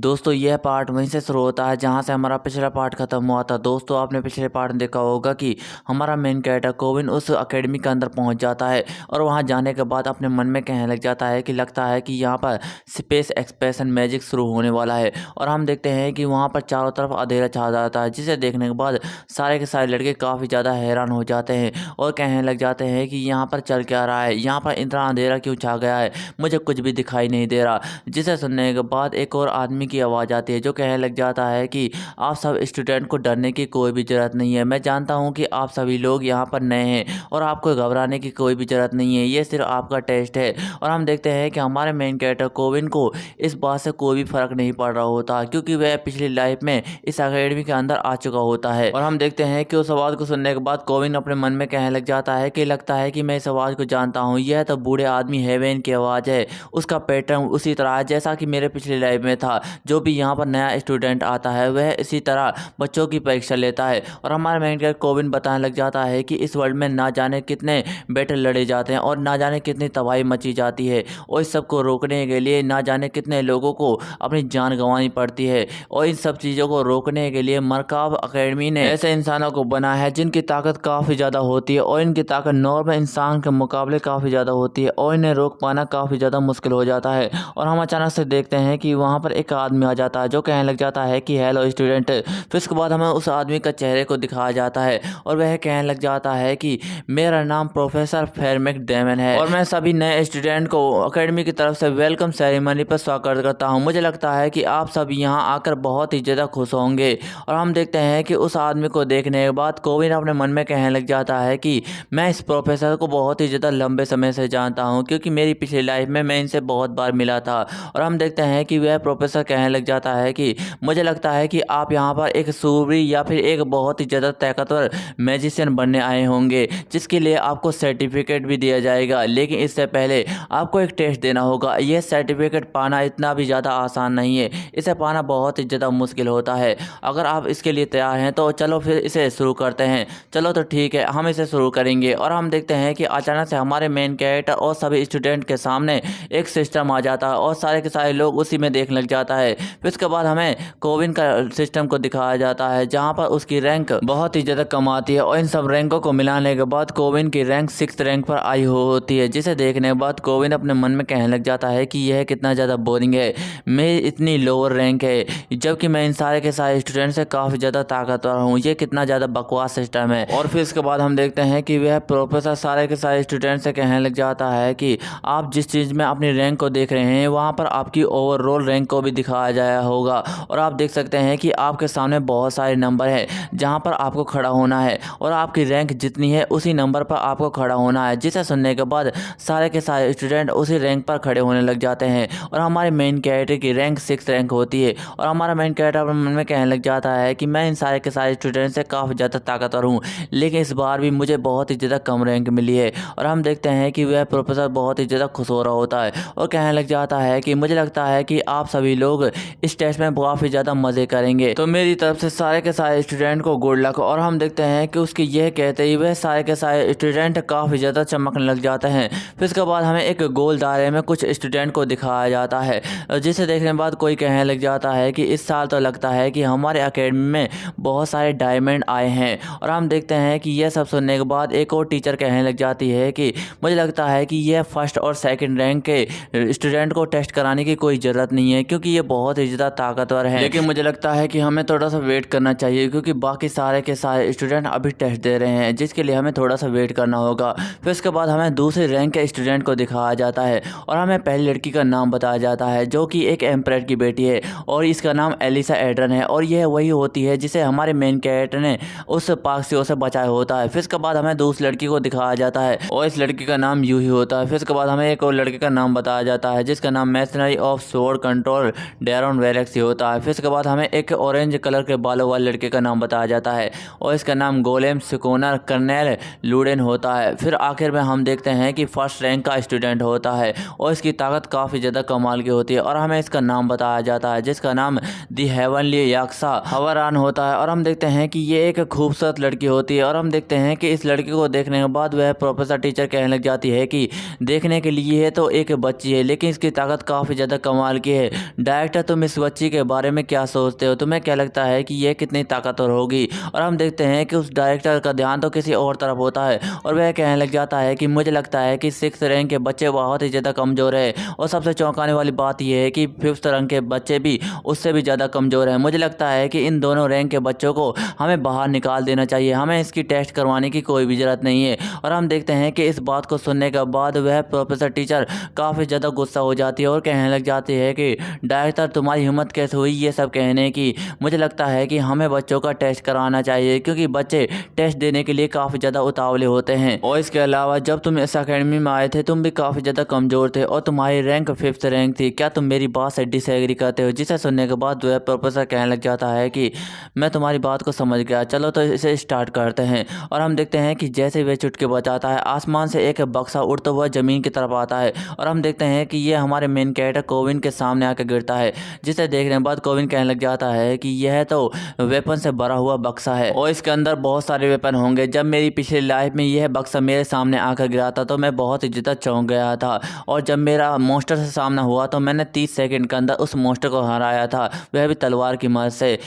दोस्तों यह पार्ट वहीं से शुरू होता है जहां से हमारा पिछला पार्ट खत्म हुआ था। दोस्तों आपने पिछले पार्ट में देखा होगा कि हमारा मेन कैरेक्टर कोविन उस एकेडमी के अंदर पहुंच जाता है और वहां जाने के बाद अपने मन में कहने लग जाता है कि लगता है कि यहां पर स्पेस एक्सपेंशन मैजिक शुरू होने वाला है। और हम देखते हैं कि वहां पर चारों तरफ अंधेरा छा जाता है, जिसे देखने के बाद सारे के सारे लड़के काफ़ी ज़्यादा हैरान हो जाते हैं और कहने लग जाते हैं कि यहाँ पर चल क्या रहा है, यहाँ पर इतना अंधेरा क्यों छा गया है, मुझे कुछ भी दिखाई नहीं दे रहा। जिसे सुनने के बाद एक और आदमी की आवाज़ आती है जो कहने लग जाता है कि आप सब स्टूडेंट को डरने की कोई भी ज़रूरत नहीं है। मैं जानता हूँ कि आप सभी लोग यहाँ पर नए हैं और आपको घबराने की कोई भी ज़रूरत नहीं है, ये सिर्फ आपका टेस्ट है। और हम देखते हैं कि हमारे मेन कैरेक्टर कोविन को इस बात से कोई भी फर्क नहीं पड़ रहा होता, क्योंकि वह पिछली लाइफ में इस अकेडमी के अंदर आ चुका होता है। और हम देखते हैं कि उस आवाज़ को सुनने के बाद कोविन अपने मन में कहने लग जाता है कि लगता है कि मैं इस आवाज़ को जानता हूँ, यह तो बूढ़े आदमी हेवेन की आवाज़ है। उसका पैटर्न उसी तरह है जैसा कि मेरे पिछली लाइफ में था। जो भी यहाँ पर नया स्टूडेंट आता है वह इसी तरह बच्चों की परीक्षा लेता है। और हमारा मेन कैरेक्टर कोविन बताने लग जाता है कि इस वर्ल्ड में ना जाने कितने बैटल लड़े जाते हैं और ना जाने कितनी तबाही मची जाती है, और इस सब को रोकने के लिए ना जाने कितने लोगों को अपनी जान गंवानी पड़ती है। और इन सब चीज़ों को रोकने के लिए मरकाब एकेडमी ने ऐसे इंसानों को बनाया है जिनकी ताकत काफ़ी ज़्यादा होती है और इनकी ताकत नॉर्मल इंसान के मुकाबले काफ़ी ज़्यादा होती है और इन्हें रोक पाना काफ़ी ज़्यादा मुश्किल हो जाता है। और हम अचानक से देखते हैं कि वहाँ पर एक आदमी आ जाता है जो कहने लग जाता है कि हेलो स्टूडेंट। फिर उसके बाद हमें उस आदमी का चेहरे को दिखाया जाता है और वह कहने लग जाता है कि मेरा नाम प्रोफेसर फेरमेक डेमन है और मैं सभी नए स्टूडेंट को एकेडमी की तरफ से वेलकम सेरेमनी पर स्वागत करता हूँ। मुझे लगता है कि आप सभी यहाँ आकर बहुत ही ज़्यादा खुश होंगे। और हम देखते हैं कि उस आदमी को देखने के बाद कोविन अपने मन में कहने लग जाता है कि मैं इस प्रोफेसर को बहुत ही ज़्यादा लंबे समय से जानता हूँ, क्योंकि मेरी पिछली लाइफ में मैं इनसे बहुत बार मिला था। और हम देखते हैं कि वह प्रोफेसर कहने लग जाता है कि मुझे लगता है कि आप यहाँ पर एक सूरवीर या फिर एक बहुत ही ज़्यादा ताकतवर मैजिशियन बनने आए होंगे, जिसके लिए आपको सर्टिफिकेट भी दिया जाएगा। लेकिन इससे पहले आपको एक टेस्ट देना होगा। यह सर्टिफिकेट पाना इतना भी ज़्यादा आसान नहीं है, इसे पाना बहुत ही ज़्यादा मुश्किल होता है। अगर आप इसके लिए तैयार हैं तो चलो फिर इसे शुरू करते हैं। चलो तो ठीक है, हम इसे शुरू करेंगे। और हम देखते हैं कि अचानक से हमारे मेन कैरेक्टर और सभी स्टूडेंट के सामने एक सिस्टम आ जाता है और सारे के सारे लोग उसी में देखने लग जाता है। फिर उसके बाद हमें कोविन का सिस्टम को दिखाया जाता है जहाँ पर उसकी रैंक बहुत ही ज़्यादा कम आती है और इन सब रैंकों को मिलाने के बाद कोविन की रैंक 6th रैंक पर आई होती है, जिसे देखने के बाद कोविन अपने मन में कहने लग जाता है कि यह कितना ज़्यादा बोरिंग है, मैं इतनी लोअर रैंक है जबकि मैं इन सारे के सारे स्टूडेंट से काफ़ी ज़्यादा ताकतवर हूँ, ये कितना ज़्यादा बकवास सिस्टम है। और फिर इसके बाद हम देखते हैं कि वह प्रोफेसर सारे के सारे स्टूडेंट से कहने लग जाता है कि आप जिस चीज़ में अपनी रैंक को देख रहे हैं वहाँ पर आपकी ओवरऑल रैंक को भी दिखाया जाया होगा। और आप देख सकते हैं कि आपके सामने बहुत सारे नंबर हैं जहाँ पर आपको खड़ा होना है और आपकी रैंक जितनी है उसी नंबर पर आपको खड़ा होना है। जिसे सुनने के बाद सारे के सारे स्टूडेंट उसी रैंक पर खड़े होने लग जाते हैं और हमारे मेन कैरेक्टर की रैंक 6th रैंक होती है। और हमारा मेन कैरेक्टर अपने मन में कहने लग जाता है कि मैं इन सारे के सारे स्टूडेंट से काफ़ी ज़्यादा ताकतवर हूँ, लेकिन इस बार भी मुझे बहुत ही ज़्यादा कम रैंक मिली है। और हम देखते हैं कि वह प्रोफेसर बहुत ही ज़्यादा खुश हो रहा होता है और कहने लग जाता है कि मुझे लगता है कि आप सभी लोग इस टेस्ट में काफ़ी ज़्यादा मज़े करेंगे, तो मेरी तरफ से सारे के सारे स्टूडेंट को गुड लक। और हम देखते हैं कि उसके यह कहते ही वह सारे के सारे स्टूडेंट काफ़ी ज़्यादा चमकने लग जाते हैं। फिर इसके बाद हमें एक गोल दायरे में कुछ स्टूडेंट को दिखाया जाता है, जिसे देखने के बाद कोई कहने लग जाता है कि इस साल तो लगता है कि हमारे एकेडमी में बहुत सारे डायमंड आए हैं। और हम देखते हैं कि यह सब सुनने के बाद एक और टीचर कहने लग जाती है कि मुझे लगता है कि यह 1st और 2nd रैंक के स्टूडेंट को टेस्ट कराने की कोई ज़रूरत नहीं है, क्योंकि ये बहुत ही ज़्यादा ताकतवर है। लेकिन मुझे लगता है कि हमें थोड़ा सा वेट करना चाहिए, क्योंकि बाकी सारे के सारे स्टूडेंट अभी टेस्ट दे रहे हैं, जिसके लिए हमें थोड़ा सा वेट करना होगा। फिर उसके बाद हमें दूसरे रैंक के स्टूडेंट को दिखाया जाता है और हमें पहली लड़की का नाम बताया जाता है जो कि एक एम्परर की बेटी है और इसका नाम एलिसा एड्रन है। और यह वही होती है जिसे हमारे मेन कैरेक्टर ने उस पाकसियों से बचाया होता है। फिर इसके बाद हमें दूसरी लड़की को दिखाया जाता है और इस लड़की का नाम यूही होता है। फिर इसके बाद हमें एक और लड़के का नाम बताया जाता है जिसका नाम मैशनरी ऑफ स्वॉर्ड कंट्रोल डेरन वेलेक्सी होता है। फिर इसके बाद हमें एक ऑरेंज कलर के बालों वाले लड़के का नाम बताया जाता है और इसका नाम गोलेम सिकोनर कर्नेल लूडेन होता है। फिर आखिर में हम देखते हैं कि 1st रैंक का स्टूडेंट होता है और इसकी ताकत काफ़ी ज़्यादा कमाल की होती है और हमें इसका नाम बताया जाता है जिसका नाम दी हेवनली याक्सा हवरान होता है। और हम देखते हैं कि ये एक खूबसूरत लड़की होती है और हम देखते हैं कि इस लड़की को देखने के बाद वह प्रोफेसर टीचर कहने लग जाती है कि देखने के लिए तो एक बच्ची है, लेकिन इसकी ताकत काफ़ी ज़्यादा कमाल की है। डायरेक्ट डायरेक्टर, तुम इस बच्ची के बारे में क्या सोचते हो? तुम्हें क्या लगता है कि यह कितनी ताकतवर होगी? और हम देखते हैं कि उस डायरेक्टर का ध्यान तो किसी और तरफ होता है और वह कहने लग जाता है कि मुझे लगता है कि 6th रैंक के बच्चे बहुत ही ज़्यादा कमज़ोर है और सबसे चौंकाने वाली बात यह है कि 5th रैंक के बच्चे भी उससे भी ज़्यादा कमज़ोर हैं। मुझे लगता है कि इन दोनों रैंक के बच्चों को हमें बाहर निकाल देना चाहिए, हमें इसकी टेस्ट करवाने की कोई भी ज़रूरत नहीं है। और हम देखते हैं कि इस बात को सुनने के बाद वह प्रोफेसर टीचर काफ़ी ज़्यादा गुस्सा हो जाती है और कहने लग जाती है कि डायरेक्टर, तुम्हारी हिम्मत कैसे हुई ये सब कहने की? मुझे लगता है कि हमें बच्चों का टेस्ट कराना चाहिए क्योंकि बच्चे टेस्ट देने के लिए काफ़ी ज़्यादा उतावले होते हैं। और इसके अलावा जब तुम इस अकेडमी में आए थे तुम भी काफ़ी ज़्यादा कमज़ोर थे और तुम्हारी रैंक 5th रैंक थी। क्या तुम मेरी बात से डिसएग्री करते हो? जिसे सुनने के बाद वह प्रोफेसर कहने लग जाता है कि मैं तुम्हारी बात को समझ गया, चलो तो इसे स्टार्ट करते हैं। और हम देखते हैं कि जैसे वह चुटकी बजाता है आसमान से एक बक्सा उड़ता हुआ ज़मीन की तरफ आता है और हम देखते हैं कि यह हमारे मेन कैरेक्टर कोविन के सामने आकर गिरता है, जिसे देखने के बाद कोविन कहने लग जाता है कि यह तो वेपन से भरा हुआ बक्सा है और इसके अंदर बहुत सारे वेपन होंगे। जब मेरी पिछली लाइफ में यह बक्सा मेरे सामने आकर गिरा था तो मैं बहुत ही ज़्यादा चौंक गया था और जब मेरा मॉन्स्टर से सामना हुआ तो मैंने 30 सेकंड के अंदर उस मॉन्स्टर को हराया था, वह भी तलवार की मदद से।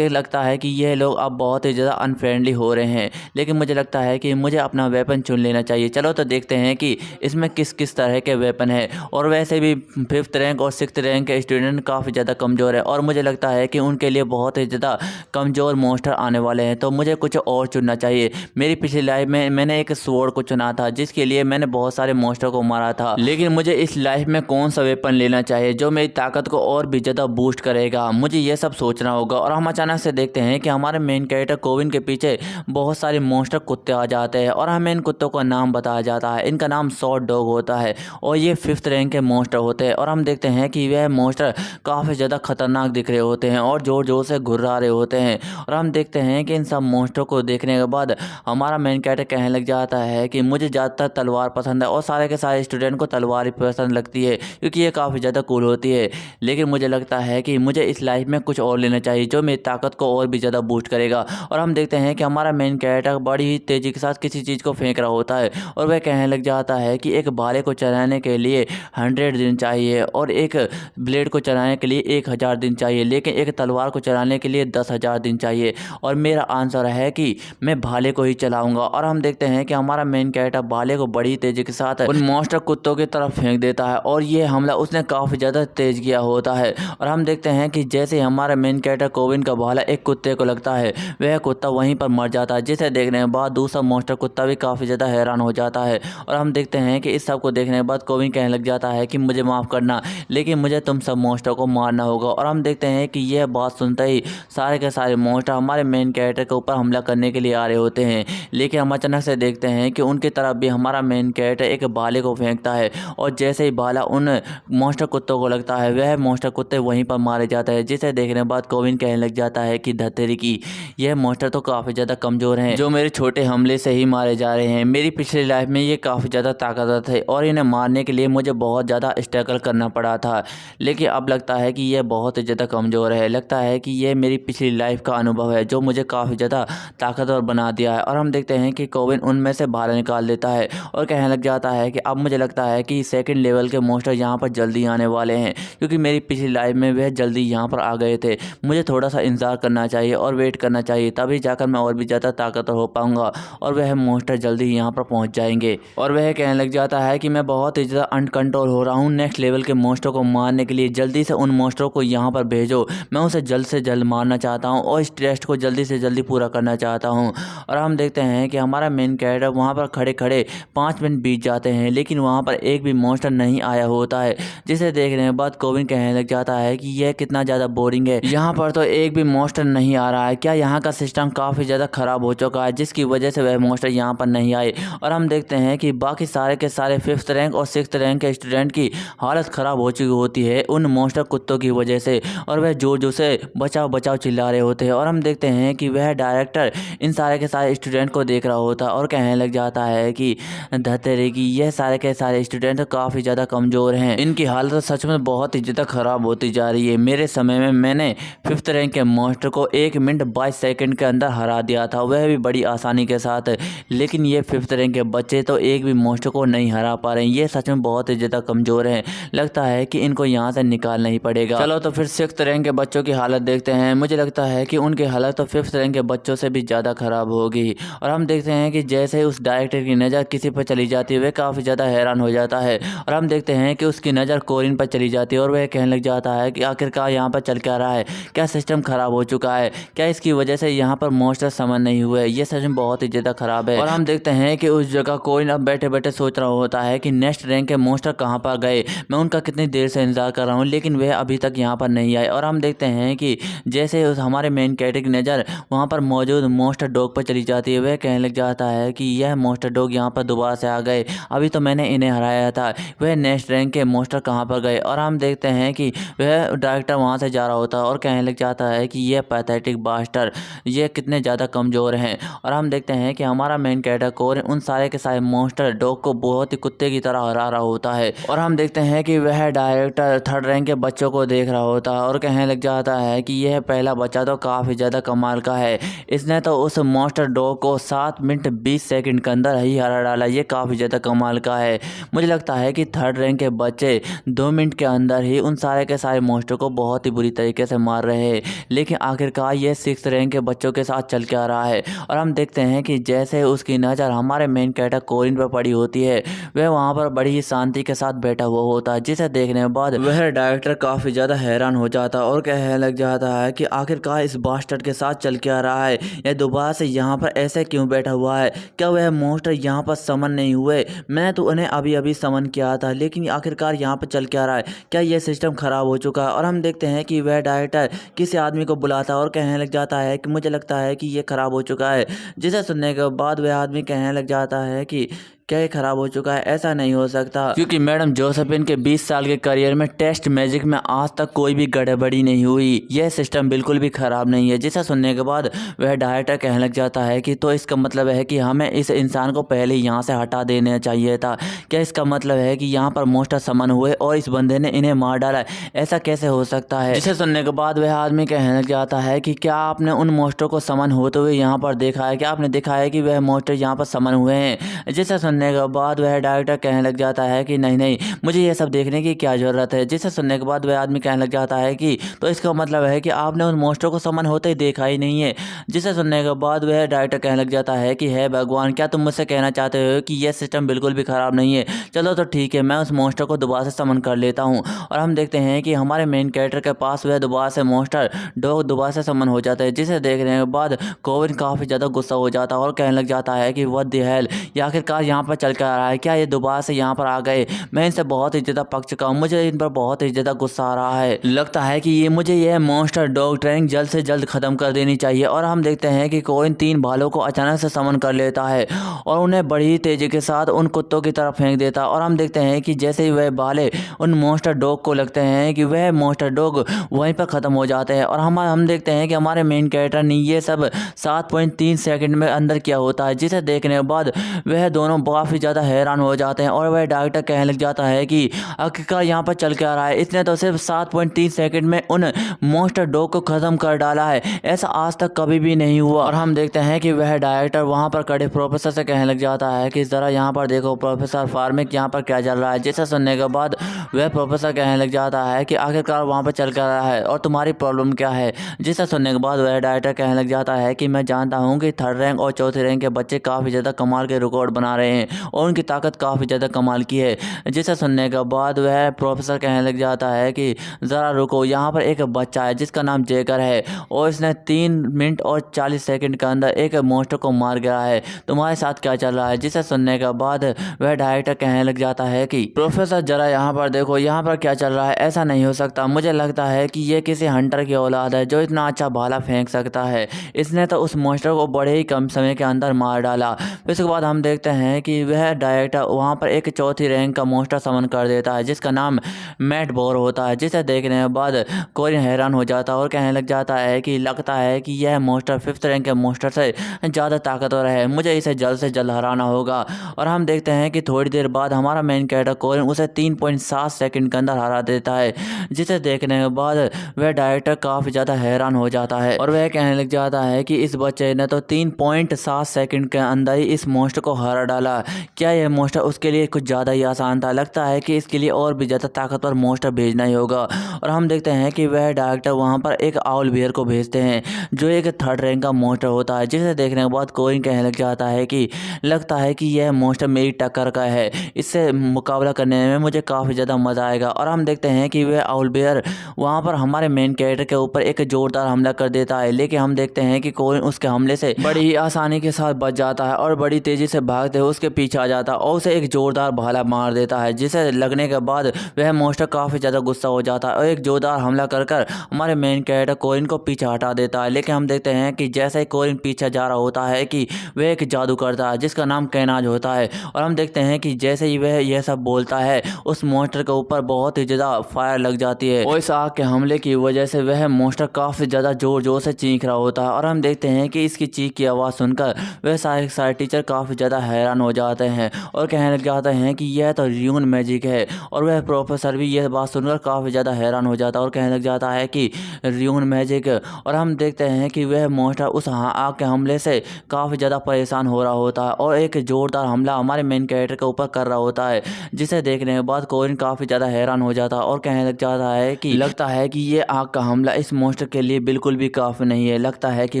लगता है कि यह लोग अब बहुत ही ज़्यादा अनफ्रेंडली हो रहे हैं, लेकिन मुझे लगता है कि मुझे अपना वेपन चुन लेना चाहिए। चलो तो देखते हैं कि इसमें किस किस तरह के वेपन है। और वैसे भी 5th रैंक और 6th रैंक के स्टूडेंट काफ़ी ज़्यादा कमज़ोर है और मुझे लगता है कि उनके लिए बहुत ही ज़्यादा कमज़ोर मॉन्स्टर आने वाले हैं, तो मुझे कुछ और चुनना चाहिए। मेरी पिछली लाइफ में मैंने एक स्वॉर्ड को चुना था जिसके लिए मैंने बहुत सारे मॉन्स्टर को मारा था, लेकिन मुझे इस लाइफ में कौन सा वेपन लेना चाहिए जो मेरी ताकत को और भी ज़्यादा बूस्ट करेगा, मुझे ये सब सोचना होगा। और हम अचानक से देखते हैं कि हमारे मेन कैरेक्टर कोविन के पीछे बहुत सारे मॉन्स्टर कुत्ते आ जाते हैं और हमें इन कुत्तों का नाम बताया जाता है। इनका नाम शॉर्ट डॉग होता है और ये 5th रैंक के मॉन्स्टर होते हैं और हम देखते हैं कि वह मॉन्स्टर काफ़ी ज़्यादा खतरनाक दिख रहे होते हैं और जोर जोर से घुर्रा रहे होते हैं। और हम देखते हैं कि इन सब मॉन्स्टरों को देखने के बाद हमारा मेन कैरेक्टर कहने लग जाता है कि मुझे ज़्यादातर तलवार पसंद है और सारे के सारे स्टूडेंट को तलवार ही पसंद लगती है क्योंकि ये काफ़ी ज़्यादा कूल होती है, लेकिन मुझे लगता है कि मुझे इस लाइफ में कुछ और लेना चाहिए जो मेरी ताकत को और भी ज़्यादा बूस्ट करेगा। और हम देखते हैं कि हमारा मेन कैरेक्टर बड़ी ही तेज़ी के साथ किसी चीज़ को फेंक रहा होता है और वह कहने लग जाता है कि एक भाले को चलाने के लिए 100 दिन चाहिए और एक ब्लेड को चलाने के लिए 1000 दिन चाहिए, लेकिन एक तलवार को चलाने के लिए 10,000 दिन चाहिए और मेरा आंसर है कि मैं भाले को ही चलाऊंगा। और हम देखते हैं कि हमारा मेन कैरेक्टर भाले को बड़ी तेज़ी के साथ उन मॉन्स्टर कुत्तों की तरफ फेंक देता है और ये हमला उसने काफ़ी ज़्यादा तेज किया होता है। और हम देखते हैं कि जैसे हमारा मेन कैरेक्टर कोविन का भाला एक कुत्ते को लगता है वह कुत्ता वहीं पर मर जाता है, जिसे देखने के बाद दूसरा मॉन्स्टर कुत्ता भी काफ़ी ज़्यादा हैरान हो जाता है। और हम देखते हैं कि इस सब को देखने के बाद कोविन कहने लग जाता है कि मुझे माफ़ करना, लेकिन मुझे तुम सब मॉन्स्टर को मारना होगा। और हम देखते हैं कि यह बात सुनते ही सारे के सारे मॉन्स्टर हमारे मेन कैरेक्टर के ऊपर हमला करने के लिए आ रहे होते हैं, लेकिन हम अचानक से देखते हैं कि उनकी तरफ भी हमारा मेन कैरेक्टर एक भाले को फेंकता है और जैसे ही भाला उन मॉन्स्टर कुत्तों को लगता है वह मॉन्स्टर कुत्ते वहीं पर मारे जाते हैं, जिसे देखने के बाद कोविन कहने लग जाता है कि धतेरी की यह मॉन्स्टर तो काफ़ी ज़्यादा कमज़ोर हैं जो मेरे छोटे हमले से ही मारे जा रहे हैं। मेरी पिछली लाइफ में ये काफ़ी ज़्यादा ताकतवर थे और इन्हें मारने के लिए मुझे बहुत ज़्यादा स्ट्रगल करना पड़ा था, लेकिन अब लगता है कि यह बहुत ही ज़्यादा कमज़ोर है। लगता है कि यह मेरी पिछली लाइफ का अनुभव है जो मुझे काफ़ी ज़्यादा ताकतवर बना दिया है। और हम देखते हैं कि कोविन उनमें से भाला निकाल देता है और कहने लग जाता है कि अब मुझे लगता है कि 2nd लेवल के मॉन्स्टर यहाँ पर जल्दी आने वाले हैं क्योंकि मेरी पिछली लाइफ में वह जल्दी यहाँ पर आ गए थे। मुझे थोड़ा सा इंतज़ार करना चाहिए और वेट करना चाहिए, तभी जाकर मैं और भी ज़्यादा ताकतवर हो पाऊँगा और वह मॉन्स्टर जल्दी यहाँ पर पहुँच जाएंगे। और वह कहने लग जाता है कि मैं बहुत ही ज़्यादा अनकंट्रोल हो रहा हूँ नेक्स्ट लेवल के मॉन्स्टर को मारने के लिए, जल्दी से उन मॉन्स्टरों को यहाँ पर भेजो, मैं उसे जल्द से जल्द मारना चाहता हूँ और इस टेस्ट को जल्दी से जल्दी पूरा करना चाहता हूँ। और हम देखते हैं कि हमारा मेन कैरेक्टर वहाँ पर खड़े खड़े 5 मिनट बीत जाते हैं, लेकिन वहाँ पर एक भी मॉन्स्टर नहीं आया होता है, जिसे देखने के बाद कोविन कहने लग जाता है कि यह कितना ज़्यादा बोरिंग है, यहाँ पर तो एक भी मॉन्स्टर नहीं आ रहा है, क्या यहाँ का सिस्टम काफ़ी ज़्यादा ख़राब हो चुका है जिसकी वजह से वह मॉन्स्टर यहाँ पर नहीं आए। और हम देखते हैं कि बाकी सारे के सारे 5th रैंक और 6th रैंक के स्टूडेंट की हालत ख़राब हो चुकी होती है उन मॉन्स्टर कुत्तों की वजह से और वह जोर जोर से बचाओ बचाओ चिल्ला रहे होते हैं। और हम देखते हैं कि वह डायरेक्टर इन सारे के सारे स्टूडेंट को देख रहा होता है और कहने लग जाता है कि धतेरे की यह सारे के सारे स्टूडेंट काफ़ी ज़्यादा कमज़ोर हैं, इनकी हालत सच में बहुत ही ज़्यादा ख़राब होती जा रही है। मेरे समय में मैंने 5th रैंक के मॉन्स्टर को 1 मिनट 22 सेकंड के अंदर हरा दिया था, वह भी बड़ी आसानी के साथ, लेकिन ये 5th रैंक के बच्चे तो एक भी मॉन्स्टर को नहीं हरा पा रहे हैं। ये सच में बहुत ही ज़्यादा कमज़ोर हैं, लगता है कि इनको यहाँ से निकालना ही ही पड़ेगा। चलो तो फिर 6th रैंक के बच्चों की हालत देखते हैं। मुझे लगता है कि उनकी हालत तो 5th रैंक के बच्चों से भी ज़्यादा ख़राब होगी। और हम देखते हैं कि जैसे ही उस डायरेक्टर की नज़र किसी पर चली जाती है वह काफ़ी ज़्यादा हैरान हो जाता है। और हम देखते हैं कि उसकी नज़र कोरिन पर चली जाती है और वह कहने लग जाता है कि आखिरकार यहाँ पर चल क्या रहा है, क्या सिस्टम ख़राब हो चुका है, क्या इसकी वजह से यहाँ पर मॉन्स्टर समन नहीं हुए, ये सच में बहुत ही ज़्यादा ख़राब है। और हम देखते हैं कि उस जगह कोरिन अब बैठे बैठे सोच रहा होता है कि नेक्स्ट रैंक के मॉन्स्टर कहाँ पर गए, मैं उनका कितनी देर से इंतजार कर रहा हूँ लेकिन वह अभी तक यहाँ पर नहीं आए। और हम देखते हैं कि जैसे उस हमारे मेन कैरेक्टर की नज़र वहाँ पर मौजूद मॉन्स्टर डॉग पर चली जाती है, वह कहने लग जाता है कि यह मॉन्स्टर डॉग यहाँ पर दोबारा से आ गए, अभी तो मैंने इन्हें हराया था, वह नेक्स्ट रैंक के मॉन्स्टर कहाँ पर गए। और हम देखते हैं कि वह डायरेक्टर वहाँ से जा रहा होता है और कहने लग जाता है कि यह पैथेटिक बास्टर, ये कितने ज़्यादा कमज़ोर हैं। और हम देखते हैं कि हमारा मेन कैरेक्टर कोरिन उन सारे के सारे मॉन्स्टर डॉग को बहुत ही कुत्ते की तरह हरा रहा होता है। और हम देखते हैं कि वह डायरेक्टर 3rd रैंक के बच्चों को देख रहा होता है और कहने लग जाता है कि यह पहला बच्चा तो काफ़ी ज़्यादा कमाल का है, इसने तो उस मॉन्स्टर डॉग को 7 मिनट 20 सेकंड के अंदर ही हरा डाला, ये काफ़ी ज़्यादा कमाल का है। मुझे लगता है कि 3rd रैंक के बच्चे 2 मिनट के अंदर ही उन सारे के सारे मॉन्स्टर को बहुत ही बुरी तरीके से मार रहे हैं, लेकिन आखिरकार ये 6th रैंक के बच्चों के साथ चल के आ रहा है। और हम देखते हैं कि जैसे उसकी नज़र हमारे मेन कैरेक्टर कोरिन पर पड़ी होती है, वह वहाँ पर बड़ी ही शांति के साथ बैठा हुआ होता है, जिसे देखने के बाद वह डायरेक्टर काफ़ी ज़्यादा हैरान हो जाता है और कहने लग जाता है कि आखिरकार इस बास्टर्ड के साथ चल के आ रहा है, यह दोबारा से यहाँ पर ऐसे क्यों बैठा हुआ है, क्या वह मॉन्स्टर यहाँ पर समन नहीं हुए, मैं तो उन्हें अभी अभी समन किया था लेकिन आखिरकार यहाँ पर चल के आ रहा है, क्या यह सिस्टम ख़राब हो चुका है। और हम देखते हैं कि वह डायरेक्टर किसी आदमी को बुलाता है और कहने लग जाता है कि मुझे लगता है कि ये ख़राब हो चुका है, जिसे सुनने के बाद वह आदमी कहने लग जाता है कि क्या ये ख़राब हो चुका है, ऐसा नहीं हो सकता, क्योंकि मैडम जोसेफिन के 20 साल के करियर में टेस्ट मैजिक में आज तक कोई भी गड़बड़ी नहीं हुई, यह सिस्टम बिल्कुल भी ख़राब नहीं है। जिसे सुनने के बाद वह डायरेक्टर कहने लग जाता है कि तो इसका मतलब है कि हमें इस इंसान को पहले यहाँ से हटा देना चाहिए था, क्या इसका मतलब है कि यहाँ पर मॉन्स्टर समन हुए और इस बंदे ने इन्हें मार डाला, ऐसा कैसे हो सकता है। जिसे सुनने के बाद वह आदमी कहने लग जाता है कि क्या आपने उन मॉन्स्टर को समन होते हुए यहाँ पर देखा है, क्या आपने देखा है कि वह मॉन्स्टर यहाँ पर समन हुए हैं। जिसे सुनने के बाद वह डायरेक्टर कहने लग जाता है कि नहीं नहीं, मुझे ये सब देखने की क्या ज़रूरत है। जिसे सुनने के बाद वह आदमी कहने लग जाता है कि तो इसका मतलब है कि आपने उन मॉन्स्टर को समन होते ही देखा ही नहीं है। जिसे सुनने के बाद वह डायरेक्टर कहने लग जाता है कि हे भगवान, क्या तुम मुझसे कहना चाहते हो कि यह सिस्टम बिल्कुल भी ख़राब नहीं है, चलो तो ठीक है, मैं उस मॉन्स्टर को दोबारा से समन कर लेता हूँ। और हम देखते हैं कि हमारे मेन कैरेक्टर के पास वह दोबारा से मॉन्स्टर डॉग दोबारा से समन हो जाता है, जिसे देखने के बाद कोविन काफ़ी ज़्यादा गुस्सा हो जाता है और कहने लग जाता है कि व्हाट द हेल, ये आखिरकार यहाँ पर चल कर आ रहा है, क्या ये दोबारा से यहाँ पर आ गए, मैं इनसे बहुत ही ज़्यादा पक चुका हूँ, मुझे इन पर बहुत ही ज़्यादा गुस्सा आ रहा है, लगता है कि मुझे यह मॉन्स्टर डॉग ट्रेनिंग जल्द से जल्द ख़त्म कर देनी चाहिए। और हम देखते हैं कि कोविन 3 भालू को अचानक से समन कर लेता है और उन्हें बड़ी तेज़ी के साथ उन कुत्तों की तरफ फेंक देता है। और हम देखते हैं कि जैसे ही वह भाले उन मॉन्स्टर डॉग को लगते हैं कि वह मॉन्स्टर डॉग वहीं पर ख़त्म हो जाते हैं। और हम देखते हैं कि हमारे मेन कैरेक्टर ने ये सब 7.3 सेकंड में अंदर किया होता है, जिसे देखने के बाद वह दोनों काफ़ी ज़्यादा हैरान हो जाते हैं। और वह डायरेक्टर कहने लग जाता है कि आखिरकार यहाँ पर चल के आ रहा है, इसने तो सिर्फ 7.3 सेकंड में उन मॉन्स्टर डॉग को ख़त्म कर डाला है, ऐसा आज तक कभी भी नहीं हुआ। और हम देखते हैं कि वह डायरेक्टर वहाँ पर खड़े प्रोफेसर से कहने लग जाता है कि ज़रा यहाँ पर देखो प्रोफेसर फार्मिक, यहाँ पर क्या चल रहा है। जिसे सुनने के बाद वह प्रोफेसर कहने लग जाता है कि आखिरकार वहाँ पर चल कर आ रहा है और तुम्हारी प्रॉब्लम क्या है। जिसे सुनने के बाद वह डायरेक्टर कहने लग जाता है कि मैं जानता हूँ कि 3rd रैंक और 4th रैंक के बच्चे काफ़ी ज़्यादा कमाल के रिकॉर्ड बना रहे हैं और उनकी ताकत काफ़ी ज़्यादा कमाल की है। जिसे सुनने के बाद वह प्रोफेसर कहने लग जाता है कि ज़रा रुको, यहाँ पर एक बच्चा है जिसका नाम जेकर है और इसने 3 मिनट और 40 सेकंड के अंदर एक मॉन्स्टर को मार गया है, तुम्हारे साथ क्या चल रहा है। जिसे सुनने के बाद वह डायरेक्टर कहने लग जाता है कि प्रोफेसर ज़रा यहाँ पर देखो, यहाँ पर क्या चल रहा है, ऐसा नहीं हो सकता, मुझे लगता है कि ये किसी हंटर की औलाद है जो इतना अच्छा भाला फेंक सकता है, इसने तो उस मॉन्स्टर को बड़े ही कम समय के अंदर मार डाला। इसके बाद हम देखते हैं कि वह डायरेक्टर वहाँ पर एक 4थी रैंक का मॉन्स्टर समन कर देता है जिसका नाम मैट बोर होता है। जिसे देखने के बाद कोरिन हैरान हो जाता है और कहने लग जाता है कि लगता है कि यह मॉन्स्टर 5th रैंक के मॉन्स्टर से ज़्यादा ताकतवर है, मुझे इसे जल्द से जल्द हराना होगा। और हम देखते हैं कि थोड़ी देर बाद हमारा मेन कैरेक्टर कोरिन उसे 3.7 सेकंड के अंदर हरा देता है। जिसे देखने के बाद वह डायरेक्टर काफ़ी ज़्यादा हैरान हो जाता है और वह कहने लग जाता है कि इस बच्चे ने तो 3.7 सेकंड के अंदर ही इस मॉन्स्टर को हरा डाला, क्या यह मोस्टर उसके लिए कुछ ज़्यादा ही आसान था। लगता है कि इसके लिए और भी ज़्यादा ताकतवर मोस्टर भेजना ही होगा। और हम देखते हैं कि वह डायरेक्टर वहाँ पर एक आउल बियर को भेजते हैं जो एक 3rd रैंक का मोस्टर होता है, जिसे देखने के बाद कोरिन कहने लग जाता है कि लगता है कि यह मोस्टर मेरी टक्कर का है, इससे मुकाबला करने में मुझे काफ़ी ज़्यादा मज़ा आएगा। और हम देखते हैं कि वह आउल बियर वहाँ पर हमारे मेन कैरेक्टर के ऊपर एक जोरदार हमला कर देता है, लेकिन हम देखते हैं कि कोरिन उसके हमले से बड़ी ही आसानी के साथ बच जाता है और बड़ी तेज़ी से भागते हुए उसके पीछे आ जाता है और उसे एक जोरदार भाला मार देता है, जिसे लगने के बाद वह मोस्टर काफ़ी ज़्यादा गुस्सा हो जाता है और एक जोरदार हमला कर हमारे मेन कैरेक्टर कोरिन को पीछे हटा देता है। लेकिन हम देखते हैं कि जैसे ही कोरिन पीछे जा रहा होता है कि वह एक जादू करता है जिसका नाम कैनाज होता है। और हम देखते हैं कि जैसे ही वह यह सब बोलता है उस मोस्टर के ऊपर बहुत ही ज़्यादा फायर लग जाती है और इस आग के हमले की वजह से वह मोस्टर काफ़ी ज़्यादा ज़ोर ज़ोर से चीख रहा होता है। और हम देखते हैं कि इसकी चीख की आवाज़ सुनकर वह सारे टीचर काफ़ी ज़्यादा हैरान हो जाते हैं और कहने लग जाते हैं कि यह तो र्यून मैजिक है। और वह प्रोफेसर भी यह बात सुनकर काफ़ी ज़्यादा हैरान हो जाता है और कहने लग जाता है कि र्यून मैजिक। और हम देखते हैं कि वह मोस्टर उस आग के हमले से काफ़ी ज़्यादा परेशान हो रहा होता है और एक जोरदार हमला हमारे मेन कैरेक्टर के ऊपर कर रहा होता है, जिसे देखने के बाद कोरिन काफ़ी ज़्यादा हैरान हो जाता है और कहने लग जाता है कि लगता है कि ये आग का हमला इस मोस्टर के लिए बिल्कुल भी काफ़ी नहीं है, लगता है कि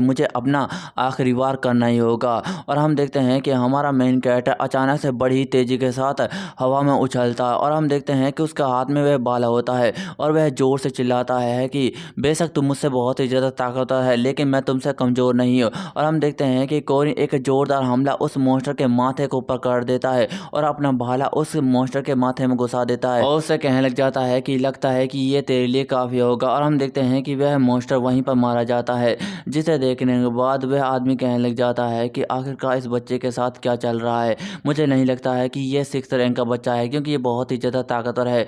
मुझे अपना आखिरी वार करना ही होगा। और हम देखते हैं कि हमारा मेन कैरेक्टर अचानक से बड़ी तेज़ी के साथ हवा में उछलता है और हम देखते हैं कि उसका हाथ में वह भाला होता है और वह ज़ोर से चिल्लाता है कि बेशक तुम मुझसे बहुत ही ज़्यादा ताकतवर है लेकिन मैं तुमसे कमज़ोर नहीं हूँ। और हम देखते हैं कि कोरिन एक ज़ोरदार हमला उस मोस्टर के माथे के ऊपर कर देता है और अपना भाला उस मोस्टर के माथे में घुसा देता है और उससे कहने लग जाता है कि लगता है कि ये तेरे लिए काफ़ी होगा। और हम देखते हैं कि वह मोस्टर वहीं पर मारा जाता है, जिसे देखने के बाद वह आदमी कहने लग जाता है कि आखिरकार इस बच्चे के साथ क्या चल रहा है। मुझे नहीं लगता है कि ये 6th रैंक का बच्चा है क्योंकि ये बहुत ही ज़्यादा ताकतवर है।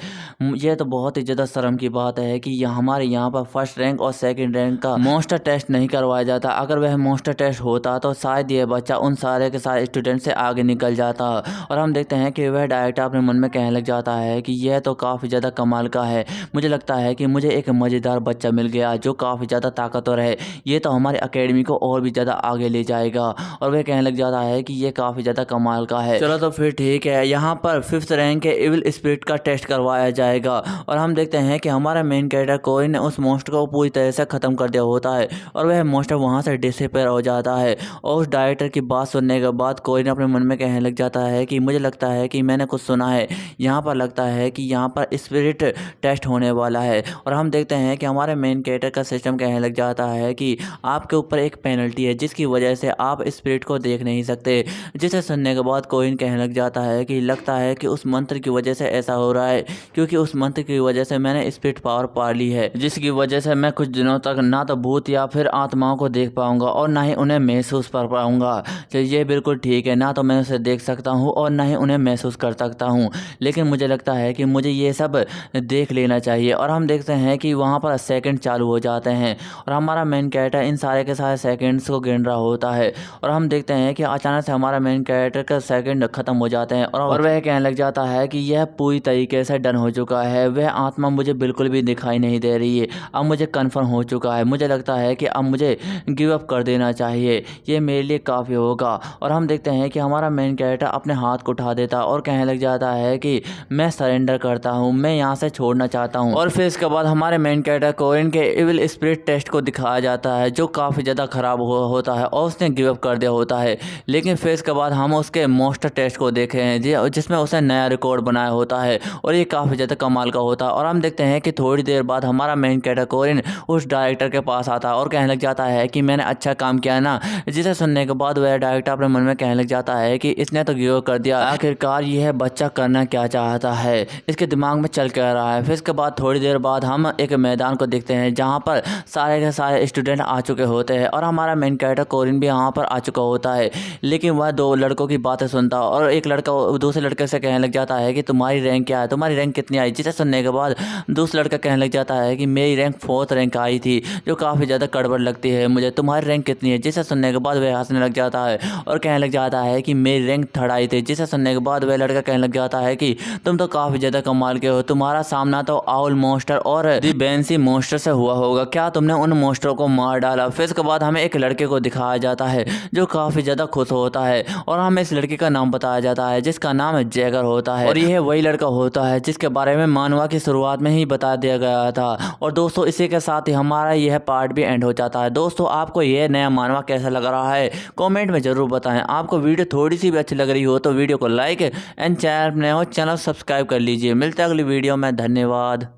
ये तो बहुत ही ज़्यादा शर्म की बात है कि हमारे यहाँ पर 1st रैंक और 2nd रैंक का मोस्टर टेस्ट नहीं करवाया जाता। अगर वह मोस्टर टेस्ट होता तो शायद ये बच्चा उन सारे के सारे स्टूडेंट से आगे निकल जाता। और हम देखते हैं कि वह डायरेक्टर अपने मन में कहने लग जाता है कि यह तो काफ़ी ज़्यादा कमाल का है, मुझे लगता है कि मुझे एक मज़ेदार बच्चा मिल गया जो काफ़ी ज़्यादा ताकतवर है, ये तो हमारी अकेडमी को और भी ज़्यादा आगे ले जाएगा। और वह कहने लग जाता है कि ये काफ़ी ज़्यादा कमाल का है, चलो तो फिर ठीक है, यहाँ पर 5th रैंक के इविल स्पिरिट का टेस्ट करवाया जाएगा। और हम देखते हैं कि हमारा मेन कैरेक्टर कोरिन ने उस मोस्टर को पूरी तरह से ख़त्म कर दिया होता है और वह मोस्टर वहाँ से डिसअपीयर हो जाता है। और उस डायरेक्टर की बात सुनने के बाद कोरिन अपने मन में कहने लग जाता है कि मुझे लगता है कि मैंने कुछ सुना है, यहाँ पर लगता है कि यहाँ पर स्पिरिट टेस्ट होने वाला है। और हम देखते हैं कि हमारे मेन कैरेक्टर का सिस्टम कहने लग जाता है कि आपके ऊपर एक पेनल्टी है जिसकी वजह से आप स्पिरिट को देख नहीं सकते, जिसे सुनने के बाद कोरिन कहने लग जाता है कि लगता है कि उस मंत्र की वजह से ऐसा हो रहा है क्योंकि उस मंत्र की वजह से मैंने स्पिरिट पावर पा ली है, जिसकी वजह से मैं कुछ दिनों तक ना तो भूत या फिर आत्माओं को देख पाऊंगा और ना ही उन्हें महसूस कर पाऊंगा। तो ये बिल्कुल ठीक है, ना तो मैं उसे देख सकता हूँ और ना ही उन्हें महसूस कर सकता हूँ, लेकिन मुझे लगता है कि मुझे ये सब देख लेना चाहिए। और हम देखते हैं कि वहाँ पर सेकंड चालू हो जाते हैं और हमारा मेन कैरेक्टर इन सारे के सारे सेकंड्स को गिन रहा होता है और हम देखते हैं कि अचानक से हमारा मेन कैरेक्टर का सेकंड खत्म हो जाते हैं और वह कहने लग जाता है कि यह पूरी तरीके से डन हो चुका है, वह आत्मा मुझे बिल्कुल भी दिखाई नहीं दे रही है, अब मुझे कन्फर्म हो चुका है, मुझे लगता है कि अब मुझे गिव अप कर देना चाहिए, ये मेरे लिए काफ़ी होगा। और हम देखते हैं कि हमारा मेन कैरेक्टर अपने हाथ को उठा देता है और कहने लग जाता है कि मैं सरेंडर करता हूँ, मैं यहाँ से छोड़ना चाहता हूँ। और फिर इसके बाद हमारे मेन कैरेक्टर कोरिन के इविल स्पिरिट टेस्ट को दिखाया जाता है जो काफ़ी ज़्यादा ख़राब होता है और उसने गिव अप कर दिया होता है। लेकिन फिर इसके बाद हम उसके मोस्टर टेस्ट को देखे हैं जिसमें उसने नया रिकॉर्ड बनाया होता है और ये काफ़ी ज़्यादा कमाल का होता है। और हम देखते हैं कि थोड़ी देर बाद हमारा मेन कैरेक्टर कोरिन उस डायरेक्टर के पास आता है और कहने लग जाता है कि मैंने अच्छा काम किया ना, जिसे सुनने के बाद वह डायरेक्टर अपने मन में कहने लग जाता है कि इसने तो गिव अप कर दिया, आखिरकार यह बच्चा करना क्या चाहता है, इसके दिमाग में चल क्या रहा है। फिर इसके बाद थोड़ी देर बाद हम एक मैदान को देखते हैं जहाँ पर सारे के सारे स्टूडेंट आ चुके होते हैं और हमारा मेन कैरेक्टर कोरिन भी यहाँ पर आ चुका होता है, लेकिन वह दो लड़कों की बातें सुनता है और एक लड़का दूसरे लड़के से कहने लग जाता है कि तुम्हारी रैंक क्या है, तुम्हारी रैंक कितनी आई, जिसे सुनने के बाद दूसरा लड़का कहने लग जाता है कि मेरी रैंक 4th रैंक आई थी जो काफ़ी ज़्यादा गड़बड़ लगती है मुझे, तुम्हारी रैंक कितनी है, जिसे सुनने के बाद वह हंसने लग जाता है और कहने लग जाता है कि मेरी रैंक 3rd आई थी, जिसे सुनने के बाद वह लड़का कहने लग जाता है कि तुम तो काफ़ी ज़्यादा कमाल के हो, तुम्हारा सामना तो आउल मोस्टर और दी बेंसी मोस्टर से हुआ होगा, क्या तुमने उन मोस्टरों को मार डाला। फिर इसके बाद हमें एक लड़के को दिखाया जाता है जो काफ़ी ज़्यादा खुश होता है और हम इस लड़के का नाम बताया जाता है जिसका नाम जैगर होता है और यह वही लड़का होता है जिसके बारे में मानवा की शुरुआत में ही बता दिया गया था। और दोस्तों इसी के साथ ही हमारा यह पार्ट भी एंड हो जाता है। दोस्तों आपको यह नया मानवा कैसा लग रहा है कमेंट में ज़रूर बताएं। आपको वीडियो थोड़ी सी भी अच्छी लग रही हो तो वीडियो को लाइक एंड चैनल नए हो चैनल सब्सक्राइब कर लीजिए। मिलते हैं अगली वीडियो में, धन्यवाद।